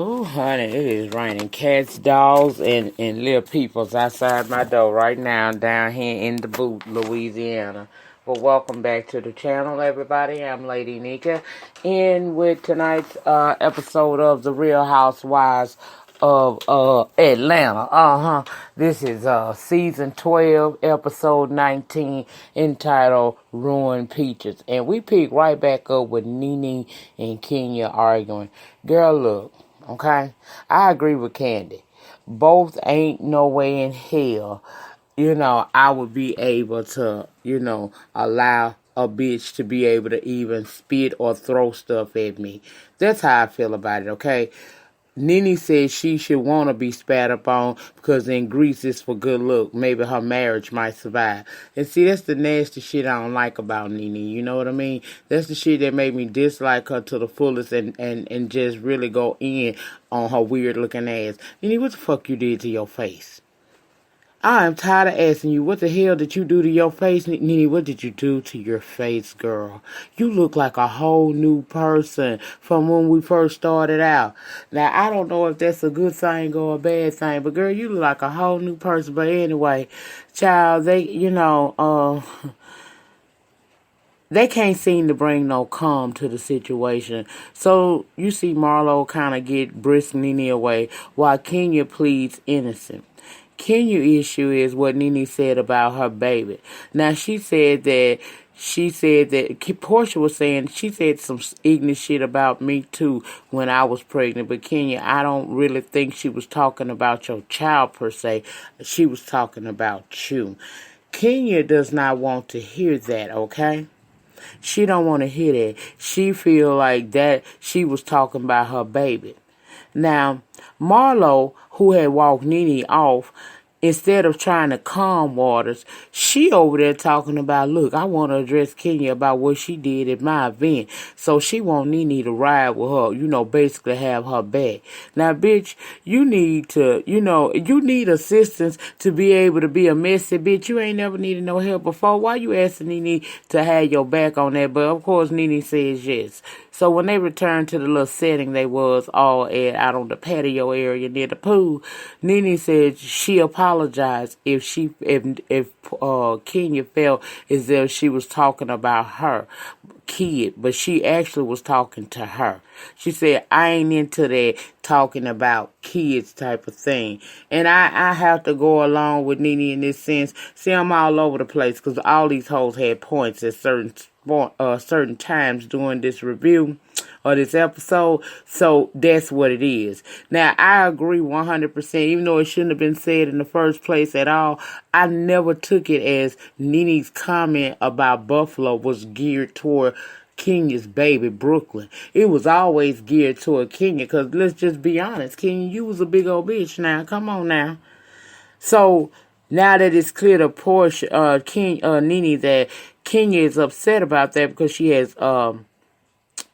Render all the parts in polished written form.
Oh, honey, it is raining cats, dogs, and little peoples outside my door right now down here in the boot, Louisiana. Well, welcome back to the channel, everybody. I'm Lady Nyca, and with tonight's episode of The Real Housewives of Atlanta. This is season 12, episode 19, entitled Ruined Peaches. And we pick right back up with Nene and Kenya arguing. Girl, look. Okay, I agree with Candy. Both ain't no way in hell, I would be able to, allow a bitch to be able to even spit or throw stuff at me. That's how I feel about it, okay? Nene said she should want to be spat upon because in Greece it's for good look. Maybe her marriage might survive. And see, that's the nasty shit I don't like about Nene. You know what I mean? That's the shit that made me dislike her to the fullest and just really go in on her weird looking ass. Nene, what the fuck you did to your face? I am tired of asking you, what the hell did you do to your face? Nene, what did you do to your face, girl? You look like a whole new person from when we first started out. Now, I don't know if that's a good thing or a bad thing, but girl, you look like a whole new person. But anyway, child, they can't seem to bring no calm to the situation. So, you see Marlo kind of get brisk Nene away while Kenya pleads innocent. Kenya's issue is what Nene said about her baby. Now, she said that Portia was saying she said some ignorant shit about me too when I was pregnant. But Kenya, I don't really think she was talking about your child per se. She was talking about you. Kenya does not want to hear that, okay? She don't want to hear that. She feel like that she was talking about her baby. Now, Marlo, who had walked Nene off, instead of trying to calm waters, she over there talking about, look, I want to address Kenya about what she did at my event. So she want Nene to ride with her, basically have her back. Now, bitch, you need assistance to be able to be a messy bitch. You ain't never needed no help before. Why you asking Nene to have your back on that? But, of course, Nene says yes. So when they returned to the little setting they was all at out on the patio area near the pool, Nene said she apologized if Kenya felt as if she was talking about her kid, but she actually was talking to her. She said, I ain't into that talking about kids type of thing. And I have to go along with Nene in this sense. See, I'm all over the place because all these hoes had points at certain times during this review or this episode. So that's what it is. Now, I agree 100%, even though it shouldn't have been said in the first place at all. I never took it as Nene's comment about Buffalo was geared toward Kenya's baby, Brooklyn. It was always geared toward Kenya because let's just be honest, Kenya, you was a big old bitch now. Come on now. So now that it's clear to Portia, Nene that Kenya is upset about that because she has,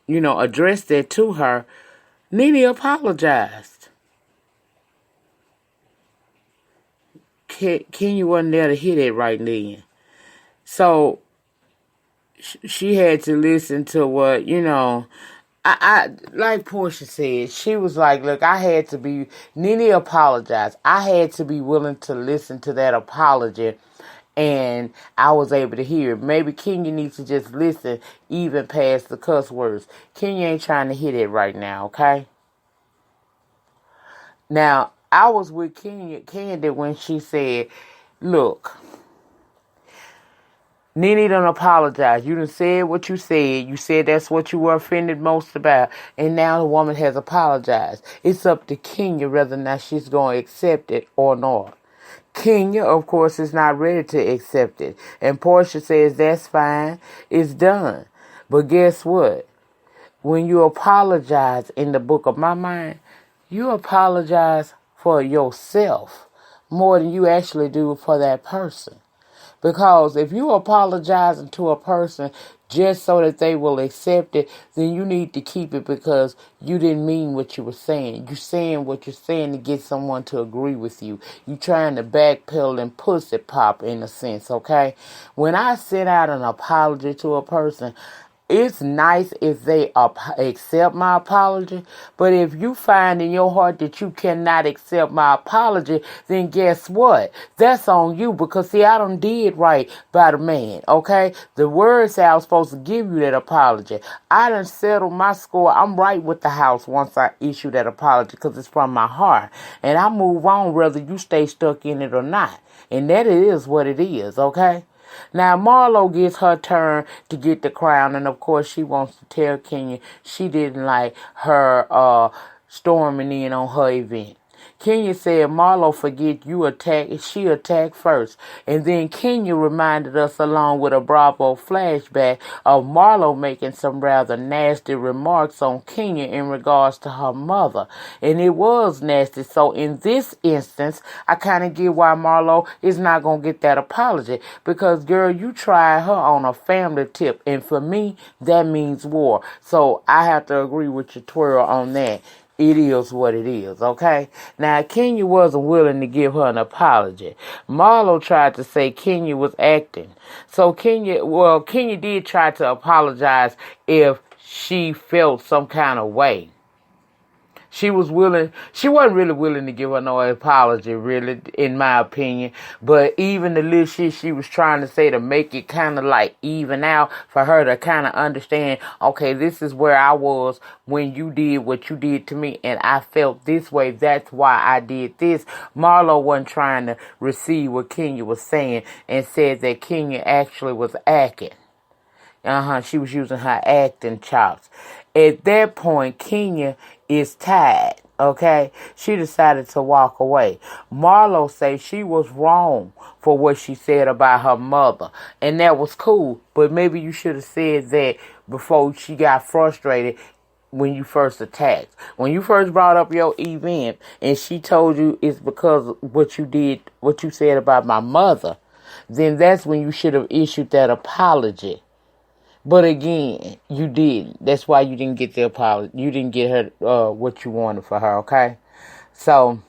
addressed that to her, Nene apologized. Kenya wasn't there to hear that right then. So she had to listen to what, I like Portia said, she was like, look, Nene apologized. I had to be willing to listen to that apology, and I was able to hear it. Maybe Kenya needs to just listen even past the cuss words. Kenya ain't trying to hear that right now, okay? Now, I was with Candy when she said, look, Nene done apologize. You done said what you said. You said that's what you were offended most about. And now the woman has apologized. It's up to Kenya whether or not she's going to accept it or not. Kenya, of course, is not ready to accept it. And Portia says, that's fine. It's done. But guess what? When you apologize in the book of my mind, you apologize for yourself more than you actually do for that person. Because if you apologizing to a person just so that they will accept it, then you need to keep it because you didn't mean what you were saying. You're saying what you're saying to get someone to agree with you. You're trying to backpedal and pussy pop in a sense, okay? When I send out an apology to a person, it's nice if they accept my apology, but if you find in your heart that you cannot accept my apology, then guess what? That's on you, because see, I done did right by the man, okay? The word said I was supposed to give you that apology. I done settled my score. I'm right with the house once I issue that apology, because it's from my heart. And I move on whether you stay stuck in it or not. And that is what it is, okay? Now, Marlo gets her turn to get the crown, and of course she wants to tell Kenya she didn't like her storming in on her event. Kenya said, Marlo, forget she attacked first. And then Kenya reminded us, along with a Bravo flashback, of Marlo making some rather nasty remarks on Kenya in regards to her mother. And it was nasty. So in this instance, I kind of get why Marlo is not going to get that apology. Because, girl, you tried her on a family tip. And for me, that means war. So I have to agree with your twirl on that. It is what it is, okay? Now, Kenya wasn't willing to give her an apology. Marlo tried to say Kenya was acting. So Kenya did try to apologize if she felt some kind of way. She wasn't really willing to give her no apology, really, in my opinion. But even the little shit she was trying to say to make it kind of like even out, for her to kind of understand, okay, this is where I was when you did what you did to me, and I felt this way, that's why I did this. Marlo wasn't trying to receive what Kenya was saying, and said that Kenya actually was acting. She was using her acting chops. At that point, Kenya is tired, okay? She decided to walk away. Marlo says she was wrong for what she said about her mother, and that was cool, but maybe you should have said that before she got frustrated when you first attacked. When you first brought up your event, and she told you it's because of what you said about my mother, then that's when you should have issued that apology. But again, you didn't. That's why you didn't get the apology. You didn't get her what you wanted for her, okay? So,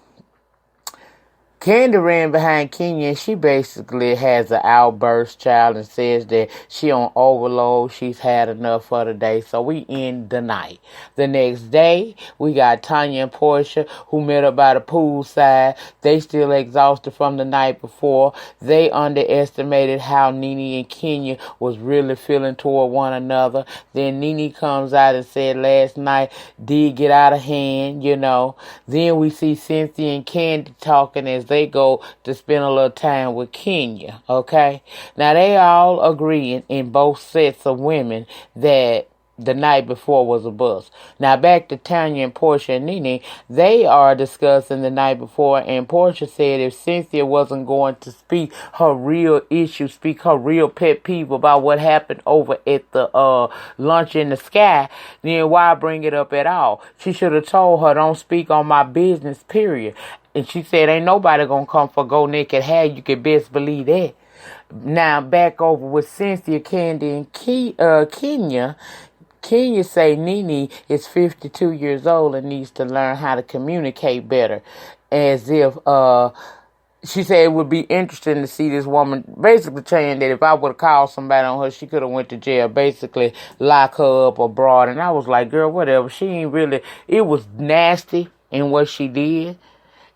Candy ran behind Kenya, and she basically has an outburst, child, and says that she on overload. She's had enough for the day. So we end the night. The next day, we got Tanya and Portia, who met up by the poolside. They still exhausted from the night before. They underestimated how Nene and Kenya was really feeling toward one another. Then Nene comes out and said last night did get out of hand, you know. Then we see Cynthia and Candy talking as they go to spend a little time with Kenya, okay? Now, they all agreeing in both sets of women that the night before was a bust. Now, back to Tanya and Portia and Nene, they are discussing the night before, and Portia said if Cynthia wasn't going to speak her real issue, speak her real pet peeve about what happened over at the lunch in the sky, then why bring it up at all? She should have told her, don't speak on my business, period. And she said, ain't nobody gonna come for go naked hair. You can best believe that. Now, back over with Cynthia, Candy, and Kenya. Kenya say Nene is 52 years old and needs to learn how to communicate better. As if, she said it would be interesting to see this woman basically saying that if I would have called somebody on her, she could have went to jail, basically lock her up abroad. And I was like, girl, whatever. She ain't really, it was nasty in what she did.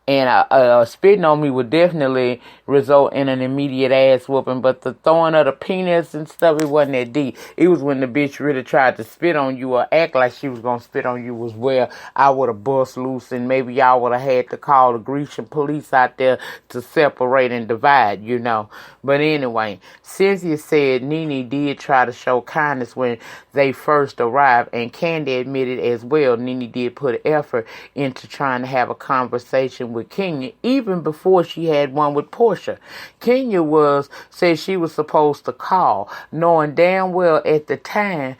And spitting on me would definitely result in an immediate ass whooping. But the throwing of the peanuts and stuff, it wasn't that deep. It was when the bitch really tried to spit on you or act like she was going to spit on you was where I would have bust loose. And maybe y'all would have had to call the Grecian police out there to separate and divide, you know. But anyway, Cynthia said Nene did try to show kindness when they first arrived. And Candy admitted as well Nene did put effort into trying to have a conversation with Kenya, even before she had one with Portia. Kenya said she was supposed to call, knowing damn well at the time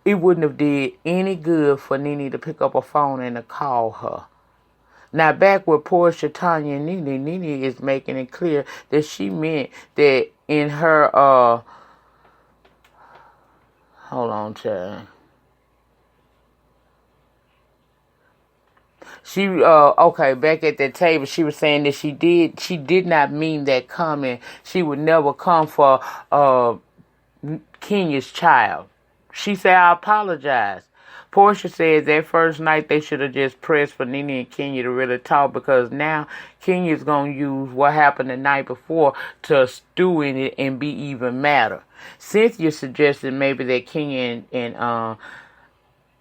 it wouldn't have did any good for Nene to pick up a phone and to call her. Now, back with Portia, Tanya, and Nene is making it clear that she meant that in her, hold on, child. She, back at that table, she was saying that she did not mean that comment. She would never come for Kenya's child. she said, I apologize. Portia said that first night they should have just pressed for Nene and Kenya to really talk, because now Kenya's going to use what happened the night before to stew in it and be even madder. Cynthia suggested maybe that Kenya and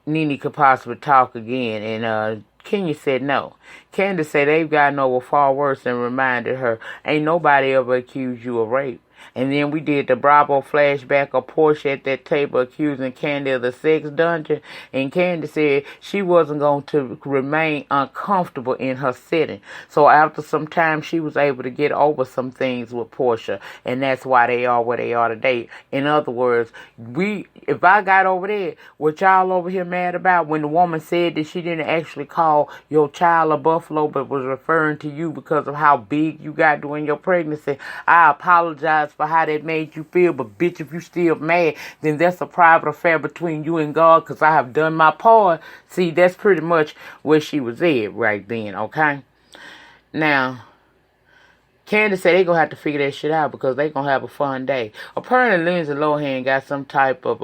Nene could possibly talk again, and Kenya said no. Candace said they've gotten over far worse and reminded her, ain't nobody ever accused you of rape. And then we did the Bravo flashback of Portia at that table accusing Candy of the sex dungeon. And Candy said she wasn't going to remain uncomfortable in her setting. So after some time, she was able to get over some things with Portia. And that's why they are where they are today. In other words, if I got over there, what y'all over here mad about when the woman said that she didn't actually call your child a buffalo, but was referring to you because of how big you got during your pregnancy, I apologize for how that made you feel, but bitch, if you still mad, then that's a private affair between you and God, because I have done my part. See, that's pretty much where she was at right then, okay? Now, Candace said they gonna have to figure that shit out because they gonna have a fun day. Apparently, Lindsay Lohan got some type of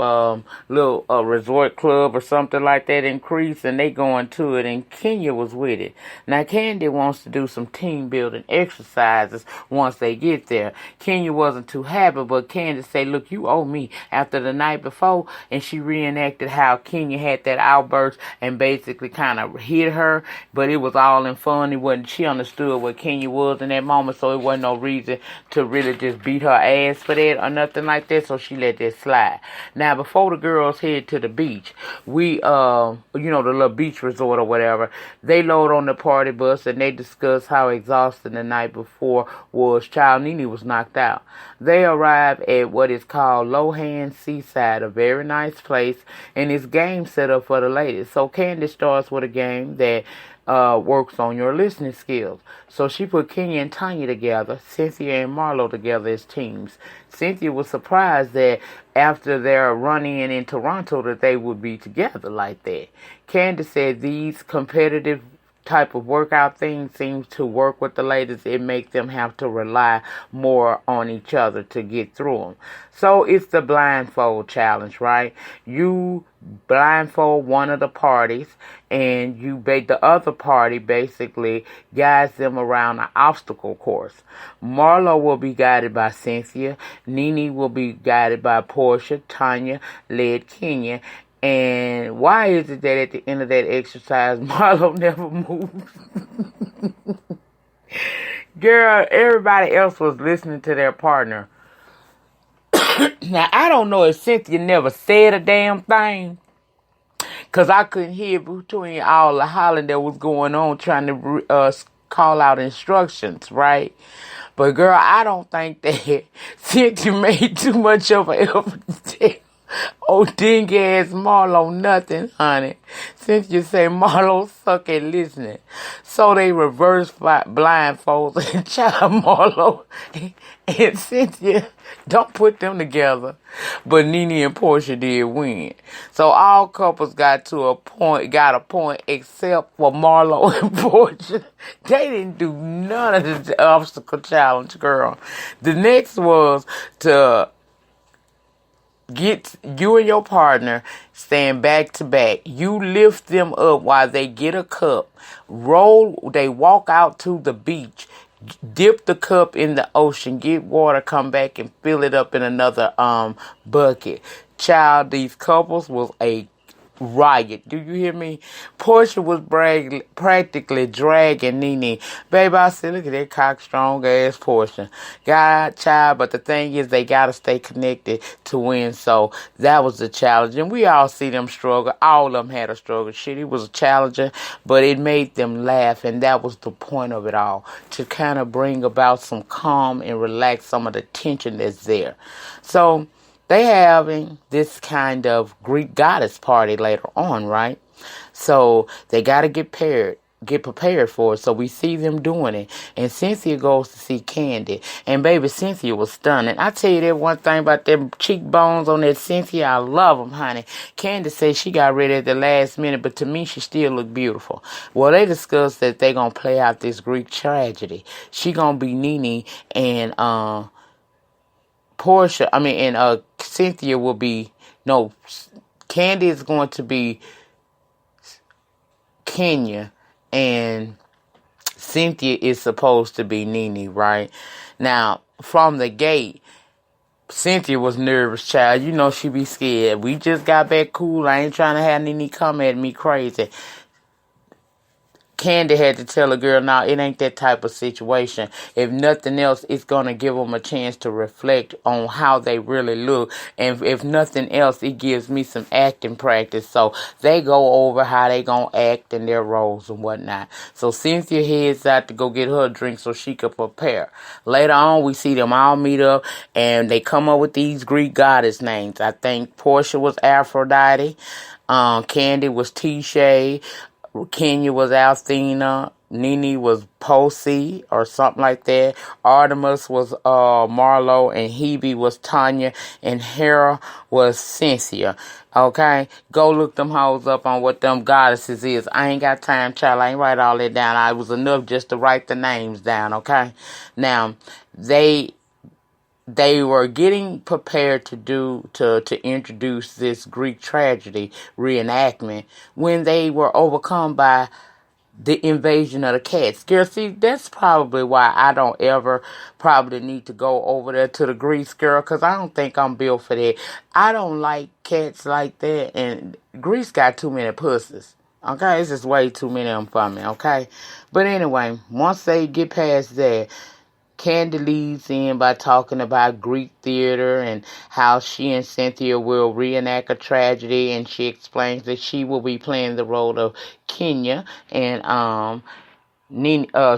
little resort club or something like that increase, and they going to it. And Kenya was with it. Now, Candy wants to do some team building exercises once they get there. Kenya wasn't too happy, but Candace said, "Look, you owe me." After the night before, and she reenacted how Kenya had that outburst and basically kind of hit her, but it was all in fun. It wasn't. She understood what Kenya was in that moment, so it wasn't no reason to really just beat her ass for that or nothing like that, so she let that slide. Now, before the girls head to the beach, we, the little beach resort or whatever, they load on the party bus and they discuss how exhausting the night before was. Child Nene was knocked out. They arrive at what is called Lohan Seaside, a very nice place, and it's game set up for the ladies. So Candace starts with a game that works on your listening skills. So she put Kenya and Tanya together, Cynthia and Marlo together as teams. Cynthia was surprised that after their run-in in Toronto that they would be together like that. Candace said these competitive type of workout thing seems to work with the ladies. It makes them have to rely more on each other to get through them. So it's the blindfold challenge, right? You blindfold one of the parties, and the other party basically guides them around an obstacle course. Marlo will be guided by Cynthia. Nene will be guided by Portia. Tanya led Kenya. And why is it that at the end of that exercise, Marlo never moves? Girl, everybody else was listening to their partner. Now, I don't know if Cynthia never said a damn thing, because I couldn't hear between all the hollering that was going on trying to call out instructions, right? But, girl, I don't think that Cynthia made too much of an effort to tell dingy ass Marlo nothing, honey. Cynthia say Marlo suck at listening. So they reverse blindfolds and child Marlo and Cynthia don't put them together. But Nene and Portia did win. So all couples got a point except for Marlo and Portia. They didn't do none of the obstacle challenge, girl. The next was to get you and your partner stand back to back. You lift them up while they get a cup. They walk out to the beach. Dip the cup in the ocean. Get water. Come back and fill it up in another bucket. Child, these couples was a riot. Do you hear me? Portia was practically dragging Nene. Baby, I said, look at that cock strong ass Portia. God, child, but the thing is they gotta stay connected to win. So that was the challenge. And we all see them struggle. All of them had a struggle. Shit, it was a challenge, but it made them laugh, and that was the point of it all. To kind of bring about some calm and relax some of the tension that's there. So they having this kind of Greek goddess party later on, right? So they got to get prepared for it. So we see them doing it. And Cynthia goes to see Candy. And baby, Cynthia was stunning. I tell you that one thing about them cheekbones on that Cynthia. I love them, honey. Candy said she got ready at the last minute, but to me, she still looked beautiful. Well, they discussed that they going to play out this Greek tragedy. She going to be Nene, and Cynthia will be, Candy is going to be Kenya, and Cynthia is supposed to be Nene, right? Now, from the gate, Cynthia was nervous, child. You know she be scared. We just got back cool. I ain't trying to have Nene come at me crazy. Candy had to tell a girl, now it ain't that type of situation. If nothing else, it's going to give them a chance to reflect on how they really look. And if nothing else, it gives me some acting practice. So they go over how they going to act in their roles and whatnot. So Cynthia heads out to go get her a drink so she could prepare. Later on, we see them all meet up and they come up with these Greek goddess names. I think Portia was Aphrodite. Candy was Tisha. Kenya was Althena, Nene was Posey or something like that. Artemis was Marlo, and Hebe was Tanya, and Hera was Cynthia. Okay, go look them hoes up on what them goddesses is. I ain't got time, child. I ain't write all that down. I was enough just to write the names down. Okay, now they were getting prepared to introduce this Greek tragedy reenactment when they were overcome by the invasion of the cats. Girl, see, that's probably why I don't ever probably need to go over there to the Greece, girl, because I don't think I'm built for that. I don't like cats like that, and Greece got too many pussies. Okay, it's just way too many of them for me, okay? But anyway, once they get past that, Candy leads in by talking about Greek theater and how she and Cynthia will reenact a tragedy, and she explains that she will be playing the role of Kenya, and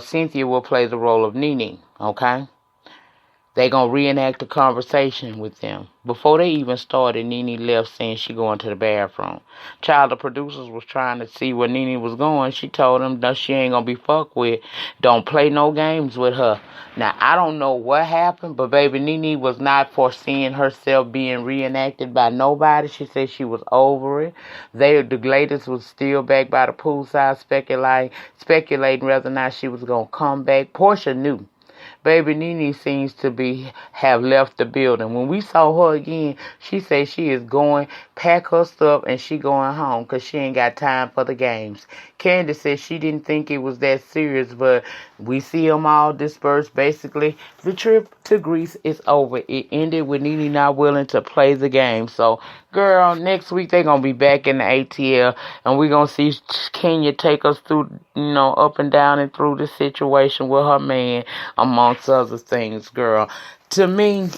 Cynthia will play the role of Nene, okay? They gonna reenact a conversation with them. Before they even started, Nene left saying she going to the bathroom. Child, the producers was trying to see where Nene was going. She told them that she ain't gonna be fucked with. Don't play no games with her. Now, I don't know what happened, but baby, Nene was not foreseeing herself being reenacted by nobody. She said she was over it. The ladies was still back by the poolside speculating whether or not she was gonna come back. Portia knew. Baby Nene seems to have left the building. When we saw her again, she said she is going, pack her stuff, and she going home because she ain't got time for the games. Candy said she didn't think it was that serious, but we see them all dispersed. Basically, the trip to Greece is over. It ended with Nene not willing to play the game. So, girl, next week they're going to be back in the ATL, and we're going to see Kenya take us through, up and down and through the situation with her man, amongst other things, girl. To me,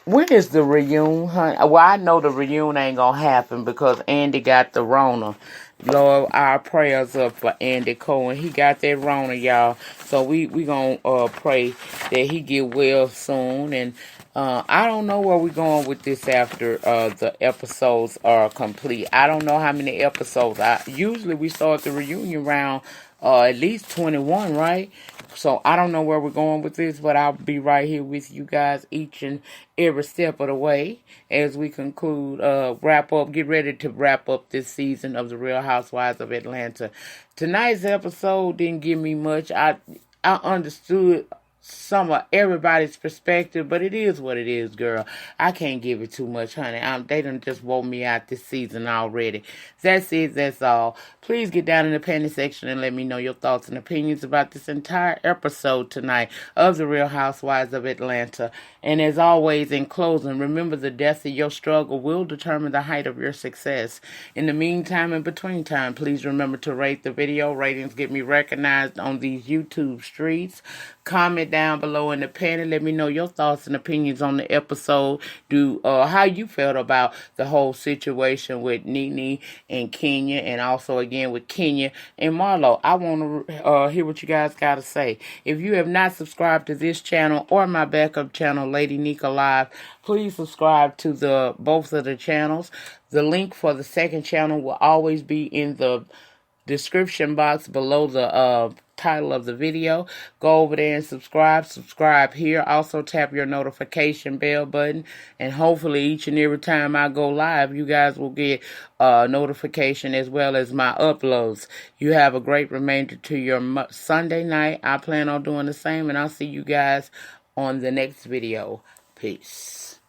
when is the reunion, honey? Well, I know the reunion ain't going to happen because Andy got the Rona. Lord, our prayers up for Andy Cohen. He got that Rona, y'all. So we going to pray that he get well soon. And I don't know where we're going with this after the episodes are complete. I don't know how many episodes. Usually we start the reunion round at least 21, right? So I don't know where we're going with this, but I'll be right here with you guys each and every step of the way as we conclude, get ready to wrap up this season of The Real Housewives of Atlanta. Tonight's episode didn't give me much. I understood some of everybody's perspective, but it is what it is, girl. I can't give it too much, honey. They done just woke me out this season already. That's it. That's all. Please get down in the comment section and let me know your thoughts and opinions about this entire episode tonight of The Real Housewives of Atlanta. And as always, in closing, remember the depth of your struggle will determine the height of your success. In the meantime, in between time, please remember to rate the video. Ratings get me recognized on these YouTube streets. Comment down below in the panel. Let me know your thoughts and opinions on the episode. How you felt about the whole situation with Nene and Kenya, and also again with Kenya and Marlo. I want to hear what you guys got to say. If you have not subscribed to this channel or my backup channel, Lady Nyca Live, please subscribe to both of the channels. The link for the second channel will always be in the description box below the title of the video. Go over there and subscribe here. Also tap your notification bell button, and hopefully each and every time I go live, you guys will get notification as well as my uploads. You have a great remainder to your Sunday night. I plan on doing the same, and I'll see you guys on the next video. Peace.